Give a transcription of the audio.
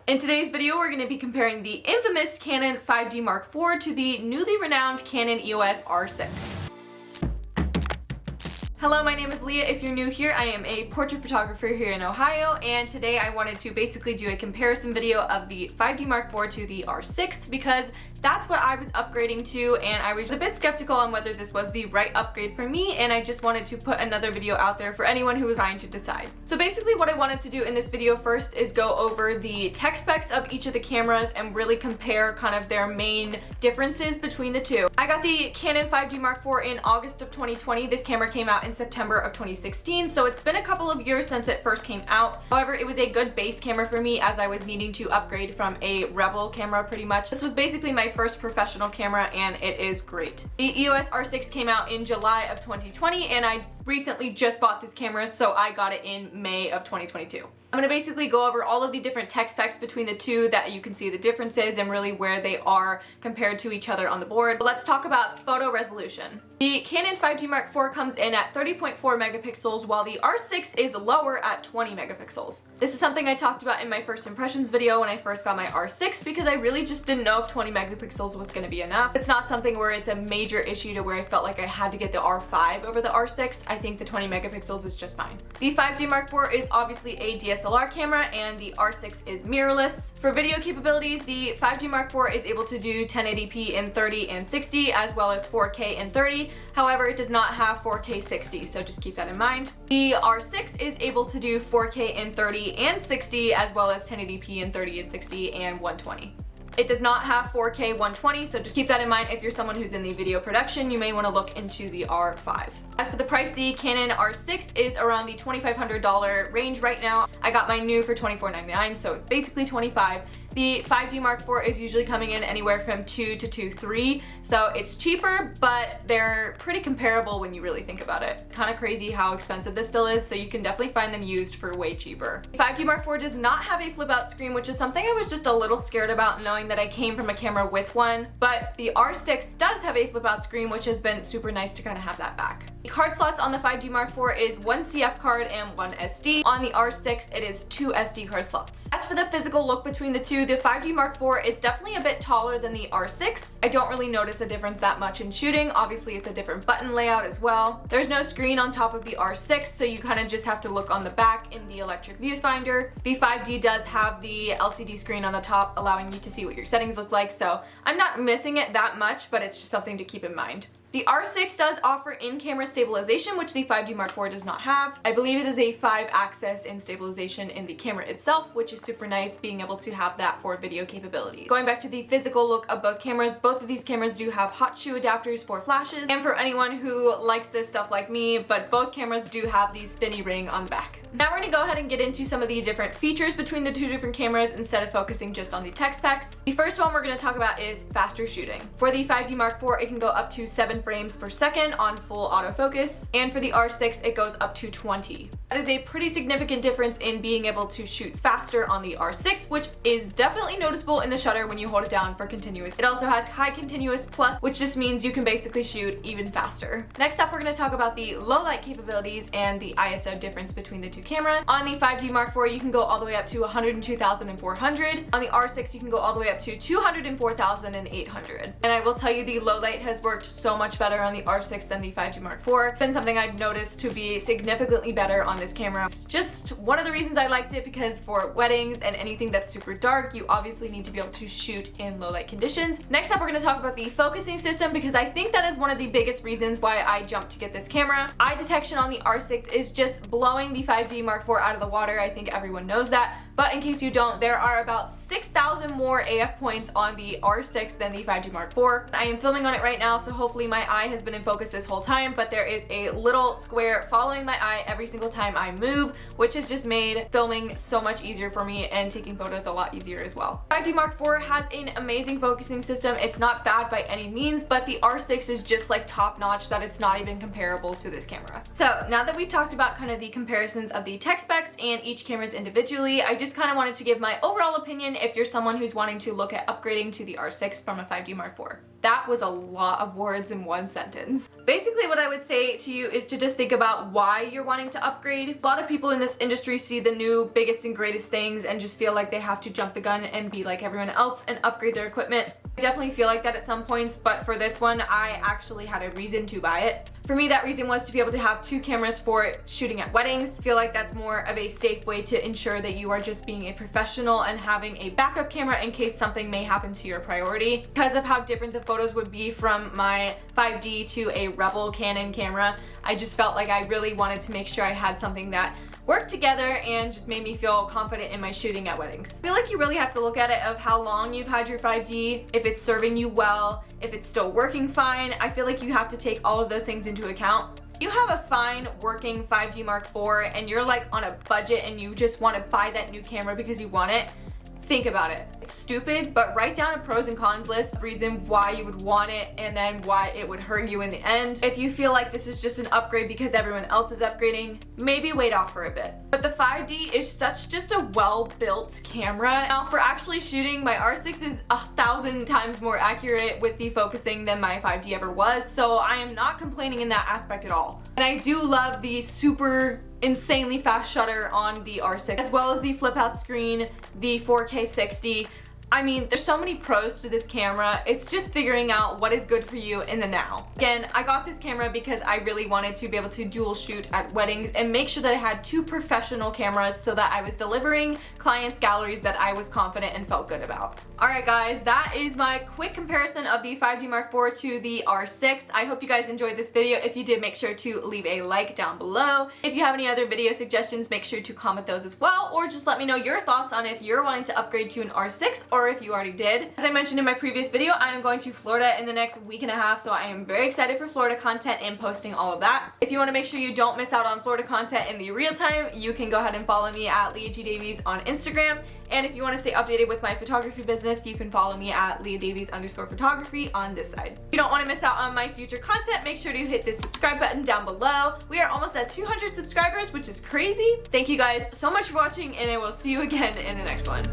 In today's video, we're going to be comparing the infamous Canon 5D Mark IV to the newly renowned Canon EOS R6. Hello, my name is Leah. If you're new here, I am a portrait photographer here in Ohio, and today I wanted to basically do a comparison video of the 5D Mark IV to the R6 because that's what I was upgrading to, and I was a bit skeptical on whether this was the right upgrade for me, and I just wanted to put another video out there for anyone who was trying to decide. So basically what I wanted to do in this video first is go over the tech specs of each of the cameras and really compare kind of their main differences between the two. I got the Canon 5D Mark IV in August of 2020. This camera came out in September of 2016, so it's been a couple of years since it first came out. However, it was a good base camera for me as I was needing to upgrade from a Rebel camera pretty much. This was basically my first professional camera, and it is great. The EOS R6 came out in July of 2020, and I recently just bought this camera, so I got it in May of 2022. I'm going to basically go over all of the different tech specs between the two that you can see the differences and really where they are compared to each other on the board. But let's talk about photo resolution. The Canon 5D Mark IV comes in at 30.4 megapixels while the R6 is lower at 20 megapixels. This is something I talked about in my first impressions video when I first got my R6 because I really just didn't know if 20 megapixels was going to be enough. It's not something where it's a major issue to where I felt like I had to get the R5 over the R6. I think the 20 megapixels is just fine. The 5D Mark IV is obviously a DSLR camera and the R6 is mirrorless. For video capabilities, the 5D Mark IV is able to do 1080p in 30 and 60 as well as 4K in 30. However, it does not have 4K 60, so just keep that in mind. The R6 is able to do 4K in 30 and 60 as well as 1080p in 30 and 60 and 120. It does not have 4K 120, so just keep that in mind if you're someone who's in the video production. You may want to look into the R5. As for the price, the Canon R6 is around the $2,500 range right now. I got mine new for $24.99, so it's basically $25. The 5D Mark IV is usually coming in anywhere from $2 to $2.3, so it's cheaper, but they're pretty comparable when you really think about it. Kind of crazy how expensive this still is, so you can definitely find them used for way cheaper. The 5D Mark IV does not have a flip-out screen, which is something I was just a little scared about knowing that I came from a camera with one, but the R6 does have a flip-out screen, which has been super nice to kind of have that back. The card slots on the 5D Mark IV is one CF card and one SD. On the R6, it is two SD card slots. As for the physical look between the two, the 5D Mark IV is definitely a bit taller than the R6. I don't really notice a difference that much in shooting. Obviously, it's a different button layout as well. There's no screen on top of the R6, so you kind of just have to look on the back in the electric viewfinder. The 5D does have the LCD screen on the top, allowing you to see what your settings look like, so I'm not missing it that much, but it's just something to keep in mind. The R6 does offer in-camera stabilization, which the 5D Mark IV does not have. I believe it is a 5-axis in stabilization in the camera itself, which is super nice being able to have that for video capability. Going back to the physical look of both cameras, both of these cameras do have hot shoe adapters for flashes, and for anyone who likes this stuff like me, but both cameras do have the spinny ring on the back. Now we're going to go ahead and get into some of the different features between the two different cameras instead of focusing just on the tech specs. The first one we're going to talk about is faster shooting. For the 5D Mark IV, it can go up to 7 frames per second on full autofocus, and for the R6 it goes up to 20. That is a pretty significant difference in being able to shoot faster on the R6, which is definitely noticeable in the shutter when you hold it down for continuous. It also has high continuous plus, which just means you can basically shoot even faster. Next up, we're going to talk about the low light capabilities and the ISO difference between the two cameras. On the 5D Mark IV, you can go all the way up to 102,400. On the R6, you can go all the way up to 204,800. And I will tell you, the low light has worked so much better on the R6 than the 5D Mark IV. It's been something I've noticed to be significantly better on this camera. It's just one of the reasons I liked it, because for weddings and anything that's super dark, you obviously need to be able to shoot in low light conditions. Next up, we're going to talk about the focusing system, because I think that is one of the biggest reasons why I jumped to get this camera. Eye detection on the R6 is just blowing the 5D Mark IV out of the water. I think everyone knows that. But in case you don't, there are about 6,000 more AF points on the R6 than the 5D Mark IV. I am filming on it right now, so hopefully my eye has been in focus this whole time, but there is a little square following my eye every single time I move, which has just made filming so much easier for me and taking photos a lot easier as well. 5D Mark IV has an amazing focusing system. It's not bad by any means, but the R6 is just like top notch that it's not even comparable to this camera. So now that we've talked about kind of the comparisons of the tech specs and each camera's individually, I just kind of wanted to give my overall opinion if you're someone who's wanting to look at upgrading to the R6 from a 5D Mark IV. That was a lot of words in in one sentence. Basically what I would say to you is to just think about why you're wanting to upgrade. A lot of people in this industry see the new biggest and greatest things and just feel like they have to jump the gun and be like everyone else and upgrade their equipment. I definitely feel like that at some points, but for this one, I actually had a reason to buy it. For me, that reason was to be able to have 2 cameras for shooting at weddings. I feel like that's more of a safe way to ensure that you are just being a professional and having a backup camera in case something may happen to your priority. Because of how different the photos would be from my 5D to a Rebel Canon camera, I just felt like I really wanted to make sure I had something that worked together and just made me feel confident in my shooting at weddings. I feel like you really have to look at it of how long you've had your 5D, if it's serving you well, if it's still working fine. I feel like you have to take all of those things into account. If you have a fine working 5D Mark IV and you're like on a budget and you just want to buy that new camera because you want it, think about it. It's stupid, but write down a pros and cons list, reason why you would want it, and then why it would hurt you in the end. If you feel like this is just an upgrade because everyone else is upgrading, maybe wait off for a bit. But the 5D is just a well-built camera. Now for actually shooting, my R6 is 1,000 times more accurate with the focusing than my 5D ever was, so I am not complaining in that aspect at all. And I do love the super insanely fast shutter on the R6, as well as the flip out screen, the 4K 60. I mean, there's so many pros to this camera. It's just figuring out what is good for you in the now. Again, I got this camera because I really wanted to be able to dual shoot at weddings and make sure that I had 2 professional cameras so that I was delivering clients galleries that I was confident and felt good about. Alright guys, that is my quick comparison of the 5D Mark IV to the R6. I hope you guys enjoyed this video. If you did, make sure to leave a like down below. If you have any other video suggestions, make sure to comment those as well, or just let me know your thoughts on if you're wanting to upgrade to an R6 or if you already did. As I mentioned in my previous video, I am going to Florida in the next week and a half, so I am very excited for Florida content and posting all of that. If you want to make sure you don't miss out on Florida content in the real time, you can go ahead and follow me at Leah G Davies on Instagram. And if you want to stay updated with my photography business, you can follow me at LeahDavies_photography on this side. If you don't want to miss out on my future content, make sure to hit the subscribe button down below. We are almost at 200 subscribers, which is crazy. Thank you guys so much for watching, and I will see you again in the next one.